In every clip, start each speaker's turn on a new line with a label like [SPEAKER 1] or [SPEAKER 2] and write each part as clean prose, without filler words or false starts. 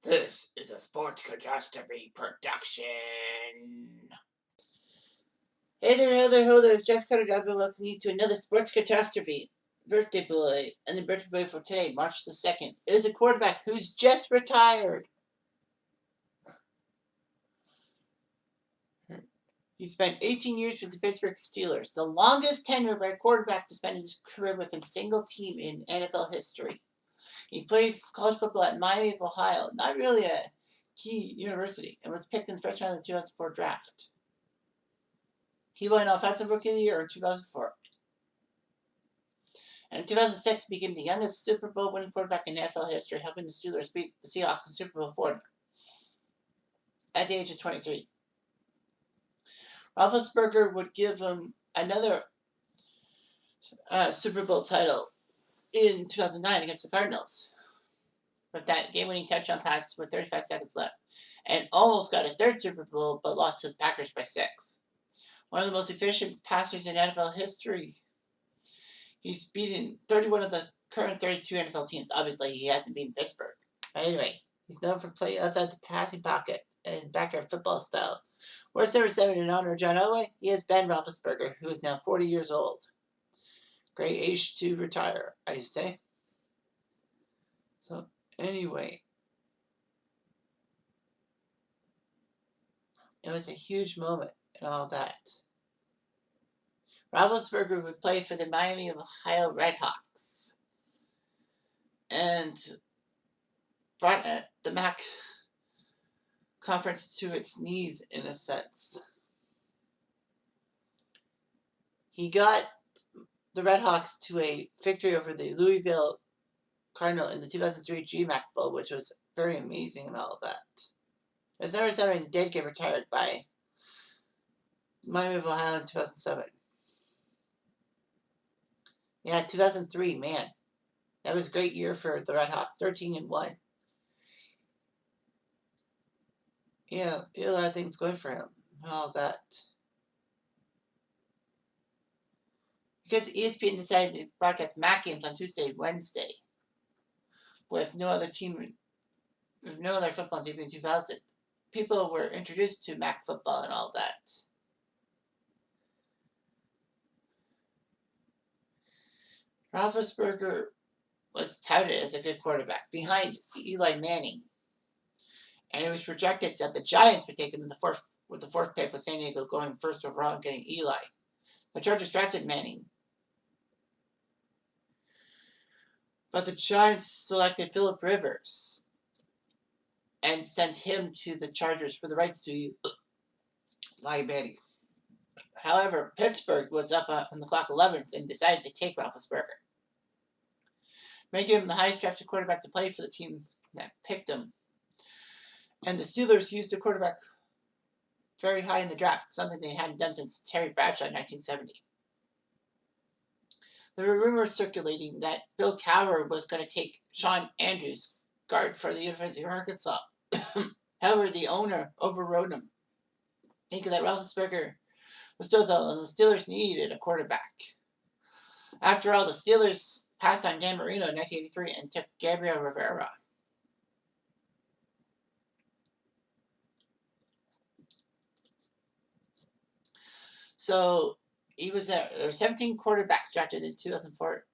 [SPEAKER 1] This is a sports catastrophe production. Hey there, ho there, it's Jeff Cutter, welcome you to another sports catastrophe. Birthday boy, and the birthday boy for today, March the 2nd, is a quarterback who's just retired. He spent 18 years with the Pittsburgh Steelers, the longest tenure by a quarterback to spend his career with a single team in NFL history. He played college football at Miami of Ohio, not really a key university, and was picked in the first round of the 2004 draft. He won Offensive Rookie of the Year in 2004. And in 2006, he became the youngest Super Bowl winning quarterback in NFL history, helping the Steelers beat the Seahawks in Super Bowl 4 at the age of 23. Roethlisberger would give him another Super Bowl title in 2009 against the Cardinals with that game-winning touchdown pass with 35 seconds left, and almost got a third Super Bowl but lost to the Packers by 6. One of the most efficient passers in NFL history. He's beaten 31 of the current 32 NFL teams. Obviously, he hasn't beaten Pittsburgh. But anyway, he's known for playing outside the passing pocket and backyard football style. Where's number 7 in honor of John Elway? He is Ben Roethlisberger, who is now 40 years old. Great age to retire, I say. So, anyway. It was a huge moment and all that. Roethlisberger would play for the Miami of Ohio Redhawks and brought the MAC conference to its knees in a sense. He got the Redhawks to a victory over the Louisville Cardinal in the 2003 GMAC Bowl, which was very amazing and all that. His number 7 did get retired by Miami of Ohio in 2007. Yeah, 2003, man. That was a great year for the Redhawks, 13-1. Yeah, he had a lot of things going for him, all that. Because ESPN decided to broadcast MAC games on Tuesday and Wednesday, with no other football team in 2000, people were introduced to MAC football and all that. Roethlisberger was touted as a good quarterback behind Eli Manning, and it was projected that the Giants would take him with the fourth pick, with San Diego going first overall and getting Eli. The Chargers drafted Manning, but the Giants selected Philip Rivers and sent him to the Chargers for the rights to Eli Manning. However, Pittsburgh was up on the clock 11th and decided to take Roethlisberger, making him the highest drafted quarterback to play for the team that picked him. And the Steelers used a quarterback very high in the draft, something they hadn't done since Terry Bradshaw in 1970. There were rumors circulating that Bill Cowher was going to take Sean Andrews, guard for the University of Arkansas. However, the owner overrode him, thinking that Roethlisberger was still available, and the Steelers needed a quarterback. After all, the Steelers passed on Dan Marino in 1983 and took Gabriel Rivera. So there were 17 quarterbacks drafted in the 2004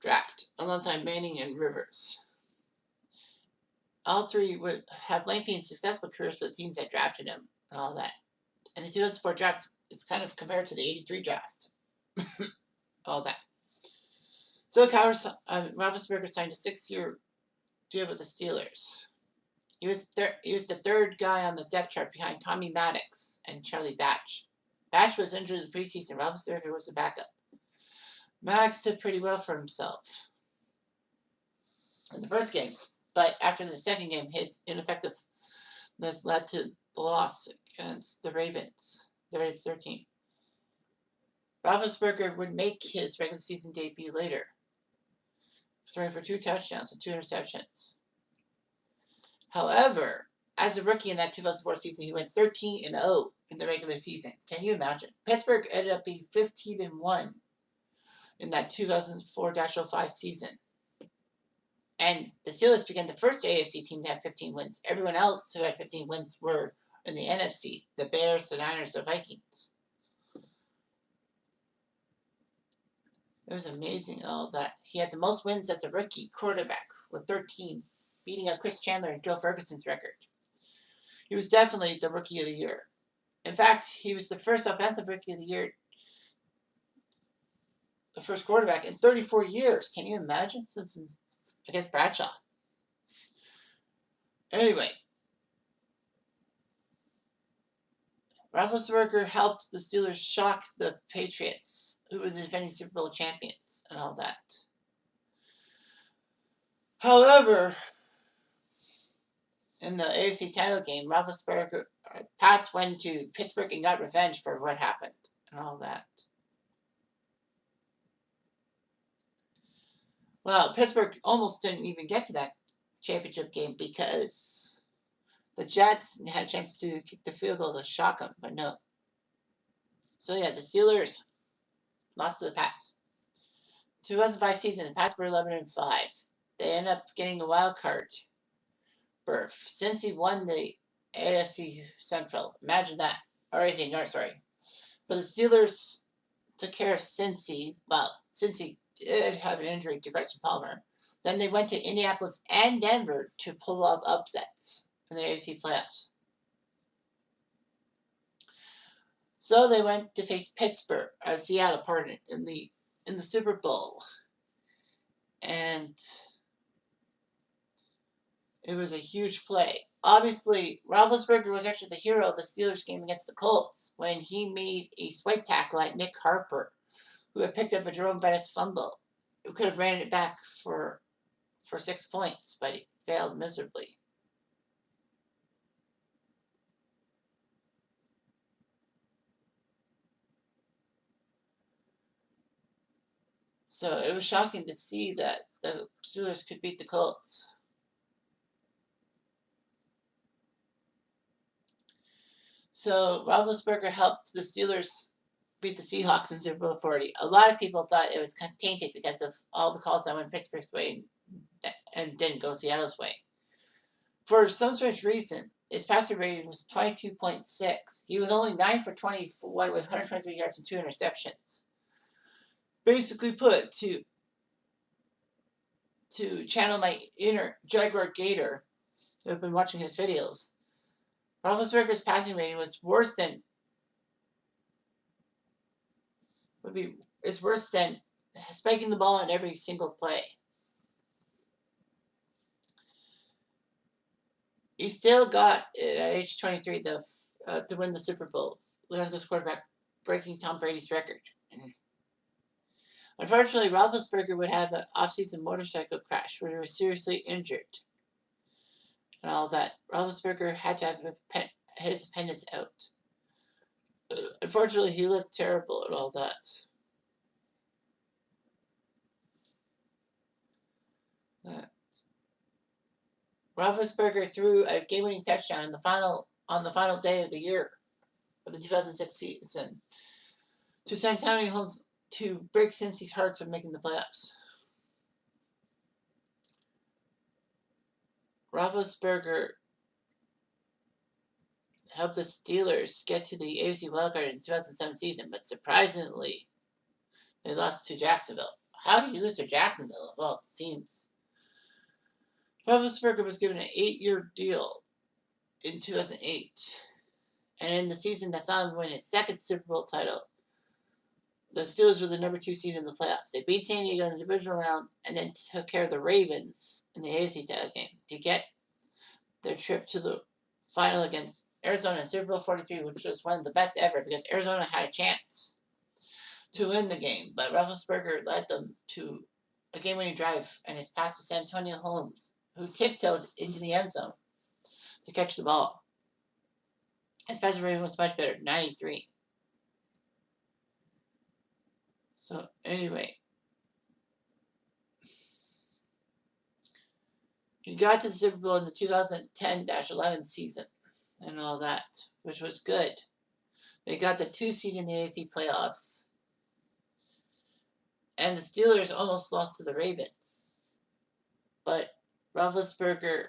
[SPEAKER 1] draft, alongside Manning and Rivers. All three would have lengthy and successful careers for the teams that drafted them and all that. And the 2004 draft is kind of compared to the 83 draft. All that. So Roethlisberger signed a 6-year deal with the Steelers. He was the third guy on the depth chart behind Tommy Maddox and Charlie Batch. Batch was injured in the preseason. Roethlisberger was the backup. Maddox did pretty well for himself in the first game, but after the second game, his ineffectiveness led to the loss against the Ravens, the rated 13. Roethlisberger would make his regular season debut later, throwing for 2 touchdowns and 2 interceptions. However, as a rookie in that 2004 season, he went 13-0 in the regular season. Can you imagine? Pittsburgh ended up being 15-1 in that 2004-05 season. And the Steelers became the first AFC team to have 15 wins. Everyone else who had 15 wins were in the NFC. The Bears, the Niners, the Vikings. It was amazing all that. He had the most wins as a rookie quarterback with 13, beating out Chris Chandler and Joe Ferguson's record. He was definitely the rookie of the year. In fact, he was the first offensive rookie of the year, the first quarterback in 34 years. Can you imagine? Since, I guess, Bradshaw. Anyway, Roethlisberger helped the Steelers shock the Patriots, who were the defending Super Bowl champions, and all that. However, in the AFC title game, Roethlisberger, Pats went to Pittsburgh and got revenge for what happened, and all that. Well, Pittsburgh almost didn't even get to that championship game because the Jets had a chance to kick the field goal to shock them, but no. So yeah, the Steelers lost to the Pats. 2005 season, the Pats were 11-5. They ended up getting a wild card berth. Cincy won the AFC Central. Imagine that. Or AFC North, sorry. But the Steelers took care of Cincy. Well, Cincy did have an injury to Carson Palmer. Then they went to Indianapolis and Denver to pull off upsets in the AFC playoffs. So they went to face Pittsburgh, Seattle, pardon, in the Super Bowl. And it was a huge play. Obviously, Roethlisberger was actually the hero of the Steelers game against the Colts when he made a swipe tackle at Nick Harper, who had picked up a Jerome Bettis fumble. Who could have ran it back for 6 points, but he failed miserably. So it was shocking to see that the Steelers could beat the Colts. So Roethlisberger helped the Steelers beat the Seahawks in Super Bowl 40. A lot of people thought it was tainted because of all the calls that went Pittsburgh's way and didn't go Seattle's way. For some strange reason, his passer rating was 22.6. He was only 9 for 21 with 123 yards and 2 interceptions. Basically put, to channel my inner Jaguar Gator, who have been watching his videos, Roethlisberger's passing rating was worse than spiking the ball in every single play. He still got at age 23 to win the Super Bowl. Youngest quarterback breaking Tom Brady's record. Unfortunately, Roethlisberger would have an off-season motorcycle crash where he was seriously injured. And all that. Roethlisberger had to have his appendix out. Unfortunately, he looked terrible and all that. Roethlisberger threw a game-winning touchdown on the final day of the year of the 2006 season to send Tony Holmes to break Cincy's hearts of making the playoffs. Roethlisberger helped the Steelers get to the AFC wildcard in the 2007 season, but surprisingly, they lost to Jacksonville. How did you lose to Jacksonville of all teams? Roethlisberger was given an 8-year deal in 2008, and in the season that saw him win his second Super Bowl title, the Steelers were the number 2 seed in the playoffs. They beat San Diego in the divisional round and then took care of the Ravens in the AFC title game to get their trip to the final against Arizona in Super Bowl 43, which was one of the best ever because Arizona had a chance to win the game, but Roethlisberger led them to a game-winning drive and his pass to Santonio Holmes, who tiptoed into the end zone to catch the ball. His passer rating was much better, 93. So anyway, he got to the Super Bowl in the 2010-11 season and all that, which was good. They got the 2 seed in the AFC playoffs. And the Steelers almost lost to the Ravens. but Roethlisberger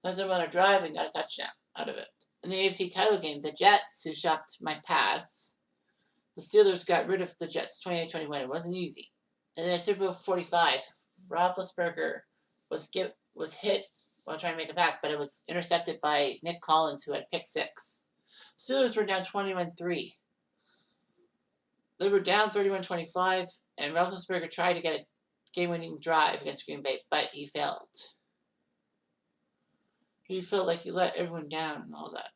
[SPEAKER 1] let them run a drive and got a touchdown out of it. In the AFC title game, the Jets, who shocked my Pats, the Steelers got rid of the Jets 28-21. It wasn't easy. And then at Super Bowl 45, Roethlisberger was hit while trying to make a pass, but it was intercepted by Nick Collins, who had pick six. Steelers were down 21-3. They were down 31-25, and Roethlisberger tried to get a game-winning drive against Green Bay, but he failed. He felt like he let everyone down and all that.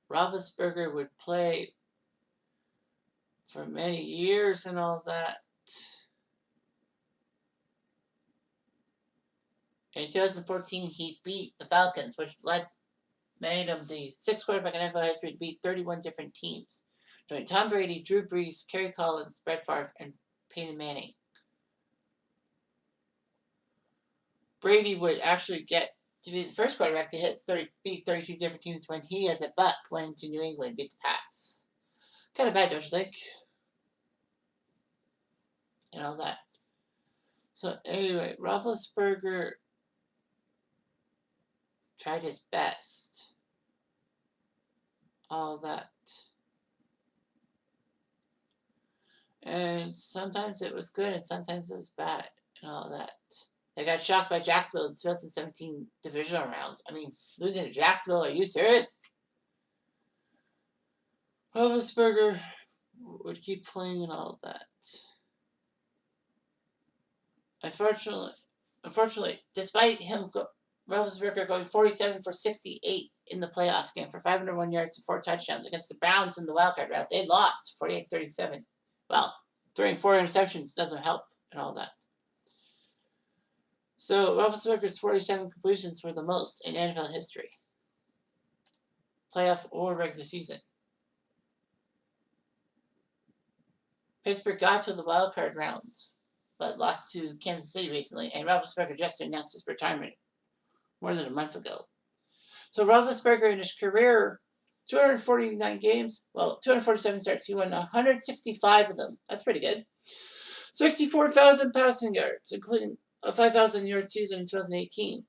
[SPEAKER 1] Roethlisberger would play for many years and all that. In 2014, he beat the Falcons, which made him the sixth quarterback in NFL history to beat 31 different teams, joining Tom Brady, Drew Brees, Kerry Collins, Brett Favre, and Peyton Manning. Brady would actually get to be the first quarterback to beat 32 different teams when he, as a Buck, went to New England and beat the Pats. Kind of bad, don't you think? And all that. So anyway, Roethlisberger tried his best. All that. And sometimes it was good and sometimes it was bad and all that. They got shocked by Jacksonville in the 2017 divisional round. I mean, losing to Jacksonville, are you serious? Roethlisberger would keep playing and all that. Unfortunately, despite him, Roethlisberger going 47 for 68 in the playoff game for 501 yards and 4 touchdowns against the Browns in the wildcard round, they lost 48-37. Well, throwing 4 interceptions doesn't help and all that. So Roethlisberger's 47 completions were the most in NFL history, playoff or regular season. Pittsburgh got to the wildcard round, but lost to Kansas City recently, and Roethlisberger just announced his retirement more than a month ago. So Roethlisberger in his career, 249 games, 247 starts, he won 165 of them. That's pretty good. 64,000 passing yards, including a 5,000-yard season in 2018.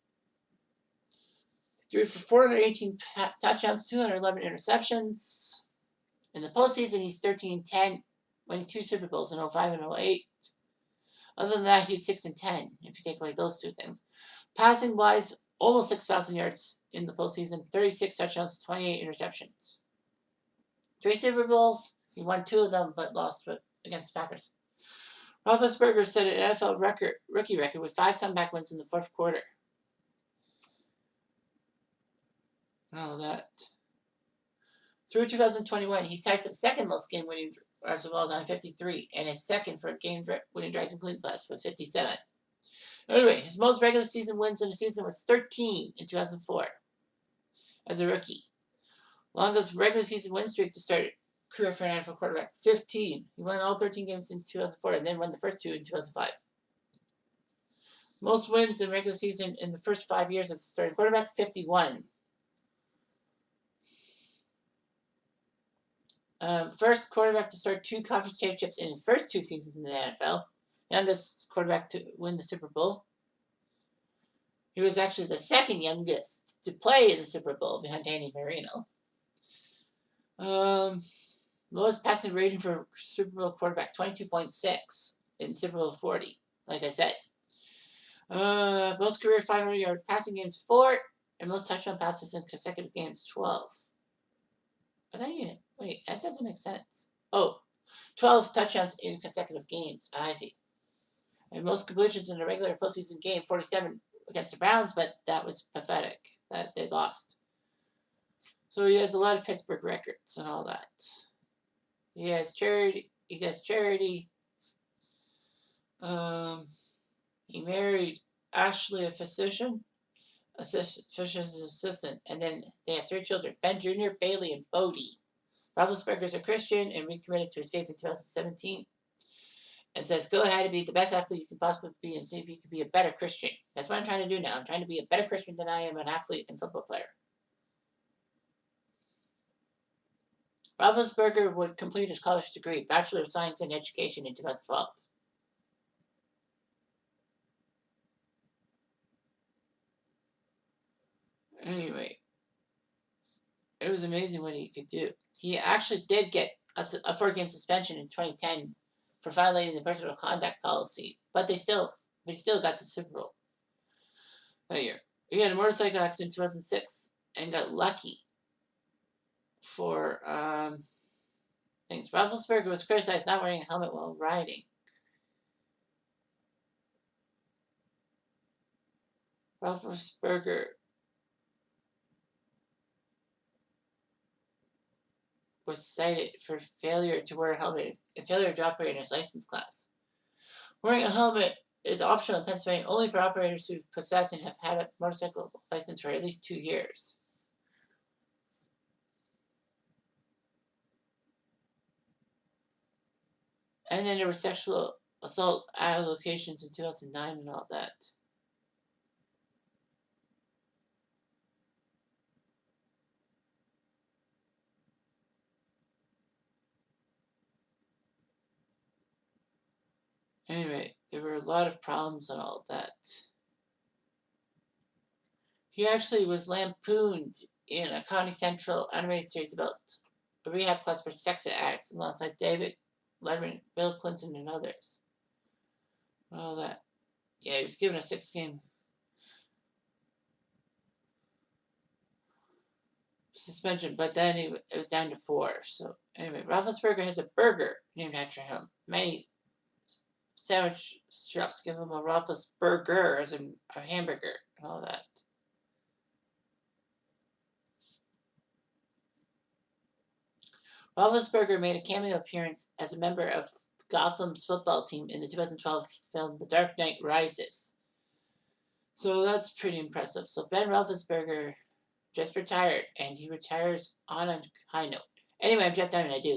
[SPEAKER 1] Threw for 418 touchdowns, 211 interceptions. In the postseason, he's 13-10, winning 2 Super Bowls in 05 and 08. Other than that, he's 6-10, if you take away those 2 things. Passing-wise, almost 6,000 yards in the postseason, 36 touchdowns, 28 interceptions. 3 Super Bowls, he won 2 of them, but lost against the Packers. Roethlisberger set an NFL rookie record with 5 comeback wins in the 4th quarter. And all that. Through 2021, he's tied for the second most game-winning drives of all time, 53, and his second for game-winning drives including the best with 57. Anyway, his most regular season wins in a season was 13 in 2004 as a rookie. Longest regular season win streak to start career for an NFL quarterback, 15. He won all 13 games in 2004 and then won the first 2 in 2005. Most wins in regular season in the first 5 years as a starting quarterback, 51. First quarterback to start 2 conference championships in his first 2 seasons in the NFL. Youngest quarterback to win the Super Bowl. He was actually the second youngest to play in the Super Bowl behind Danny Marino. Lowest passing rating for Super Bowl quarterback, 22.6 in Super Bowl 40, like I said. Most career 500-yard passing games, 4, and most touchdown passes in consecutive games, 12. Wait, that doesn't make sense. 12 touchdowns in consecutive games. I see. And most completions in a regular postseason game, 47 against the Browns, but that was pathetic that they lost. So he has a lot of Pittsburgh records and all that. He has charity. He does charity. He married Ashley, a physician's assistant, and then they have 3 children: Ben Jr., Bailey, and Bodie. Roethlisberger is a Christian and recommitted to his faith in 2017. And says, go ahead and be the best athlete you can possibly be and see if you can be a better Christian. That's what I'm trying to do now. I'm trying to be a better Christian than I am an athlete and football player. Roethlisberger would complete his college degree, Bachelor of Science in Education, in 2012. Anyway, it was amazing what he could do. He actually did get a 4-game suspension in 2010 for violating the personal conduct policy, but he still got the Super Bowl that year. He had a motorcycle accident in 2006 and got lucky for things. Roethlisberger was criticized not wearing a helmet while riding. Roethlisberger was cited for failure to wear a helmet and failure to operate in his license class. Wearing a helmet is optional in Pennsylvania only for operators who possess and have had a motorcycle license for at least 2 years. And then there was sexual assault allegations in 2009 and all that. Anyway, there were a lot of problems and all that. He actually was lampooned in a Comedy Central animated series about a rehab class for sex addicts alongside David Letterman, Bill Clinton, and others. All that. Yeah, he was given a 6-game suspension, but then it was down to 4. So anyway, Roethlisberger has a burger named after him. Many sandwich shops give him a Roethlisberger as in a hamburger and all that. Roethlisberger made a cameo appearance as a member of Gotham's football team in the 2012 film The Dark Knight Rises. So that's pretty impressive. So Ben Roethlisberger just retired, and he retires on a high note. Anyway, I'm Jeff Diamond. I do.